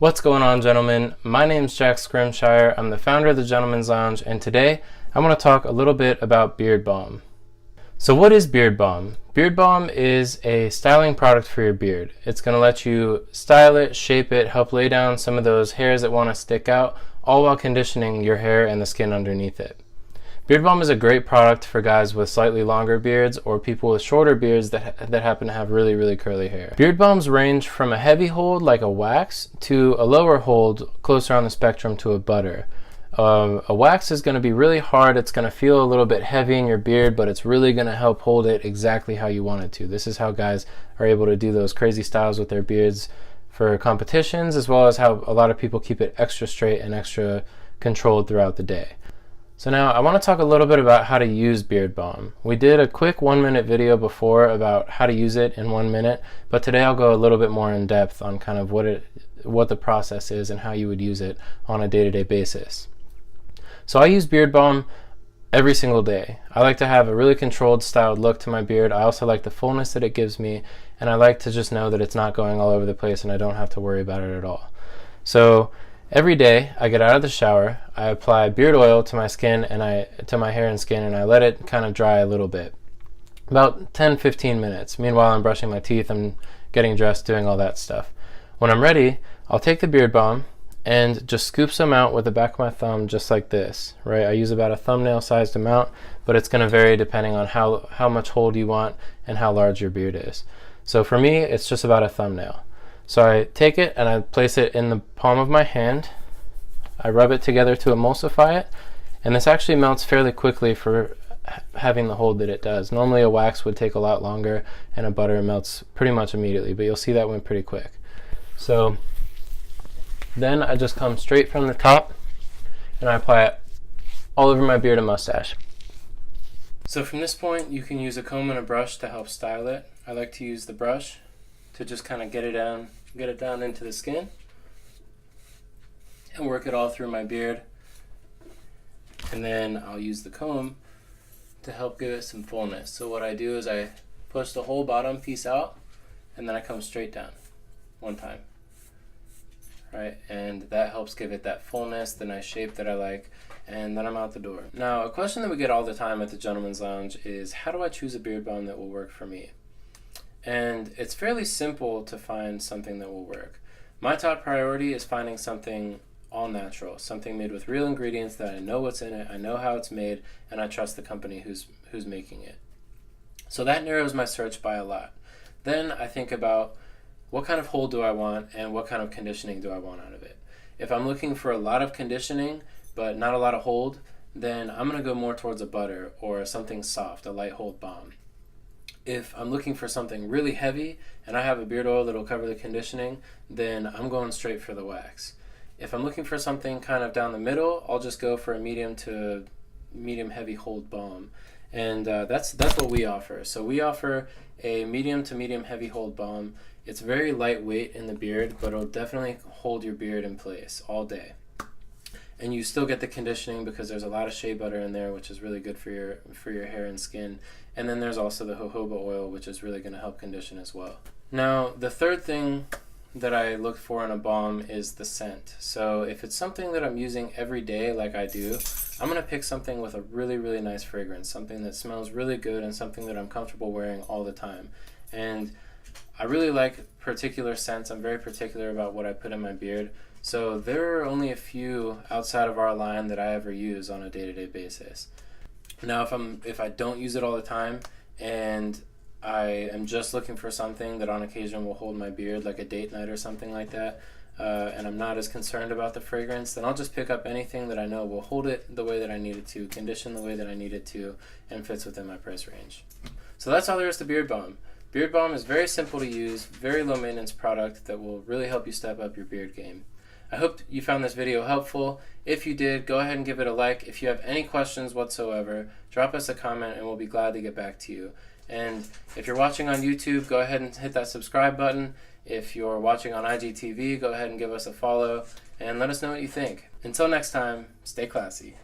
What's going on, gentlemen? My name's Jack Scrimshire. I'm the founder of the Gentleman's Lounge, and today I want to talk a little bit about Beard Balm. So what is Beard Balm? Beard Balm is a styling product for your beard. It's going to let you style it, shape it, help lay down some of those hairs that want to stick out, all while conditioning your hair and the skin underneath it. Beard Balm is a great product for guys with slightly longer beards or people with shorter beards that happen to have really curly hair. Beard Balms range from a heavy hold like a wax to a lower hold closer on the spectrum to a butter. A wax is going to be really hard. It's going to feel a little bit heavy in your beard, but it's really going to help hold it exactly how you want it to. This is how guys are able to do those crazy styles with their beards for competitions, as well as how a lot of people keep it extra straight and extra controlled throughout the day. So now I want to talk a little bit about how to use Beard Balm. We did a quick 1-minute video before about how to use it in 1 minute, but today I'll go a little bit more in depth on kind of what the process is and how you would use it on a day-to-day basis. So I use Beard Balm every single day. I like to have a really controlled, styled look to my beard. I also like the fullness that it gives me, and I like to just know that it's not going all over the place and I don't have to worry about it at all. So every day I get out of the shower, I apply beard oil to my skin and to my hair and skin, and I let it kind of dry a little bit. About 10-15 minutes. Meanwhile, I'm brushing my teeth, I'm getting dressed, doing all that stuff. When I'm ready, I'll take the Beard Balm and just scoop some out with the back of my thumb, just like this, right? I use about a thumbnail sized amount, but it's going to vary depending on how much hold you want and how large your beard is. So for me, it's just about a thumbnail. So I take it and I place it in the palm of my hand. I rub it together to emulsify it, and this actually melts fairly quickly for having the hold that it does. Normally a wax would take a lot longer and a butter melts pretty much immediately, but you'll see that went pretty quick. So then I just come straight from the top and I apply it all over my beard and mustache. So from this point, you can use a comb and a brush to help style it. I like to use the brush to just kind of get it down into the skin and work it all through my beard. And then I'll use the comb to help give it some fullness. So what I do is I push the whole bottom piece out and then I come straight down one time. Right, and that helps give it that fullness, the nice shape that I like, and then I'm out the door. Now, a question that we get all the time at the Gentleman's Lounge is, how do I choose a beard balm that will work for me? And it's fairly simple to find something that will work. My top priority is finding something all natural, something made with real ingredients that I know what's in it, I know how it's made, and I trust the company who's making it. So that narrows my search by a lot. Then I think about, what kind of hold do I want and what kind of conditioning do I want out of it? If I'm looking for a lot of conditioning but not a lot of hold, then I'm going to go more towards a butter or something soft, a light hold balm. If I'm looking for something really heavy and I have a beard oil that will cover the conditioning, then I'm going straight for the wax. If I'm looking for something kind of down the middle, I'll just go for a medium to medium heavy hold balm. And that's what we offer. So we offer a medium to medium heavy hold balm. It's very lightweight in the beard, but it'll definitely hold your beard in place all day. And you still get the conditioning because there's a lot of shea butter in there, which is really good for your hair and skin. And then there's also the jojoba oil, which is really going to help condition as well. Now, the third thing that I look for in a balm is the scent. So if it's something that I'm using every day like I do, I'm going to pick something with a really nice fragrance, something that smells really good and something that I'm comfortable wearing all the time. And I really like particular scents. I'm very particular about what I put in my beard. So there are only a few outside of our line that I ever use on a day-to-day basis. Now if I don't use it all the time and I am just looking for something that on occasion will hold my beard, like a date night or something like that, and I'm not as concerned about the fragrance, then I'll just pick up anything that I know will hold it the way that I need it to, condition the way that I need it to, and fits within my price range. So that's all there is to Beard Balm. Beard Balm is very simple to use, very low maintenance product that will really help you step up your beard game. I hope you found this video helpful. If you did, go ahead and give it a like. If you have any questions whatsoever, drop us a comment and we'll be glad to get back to you. And if you're watching on YouTube, go ahead and hit that subscribe button. If you're watching on IGTV, go ahead and give us a follow and let us know what you think. Until next time, stay classy.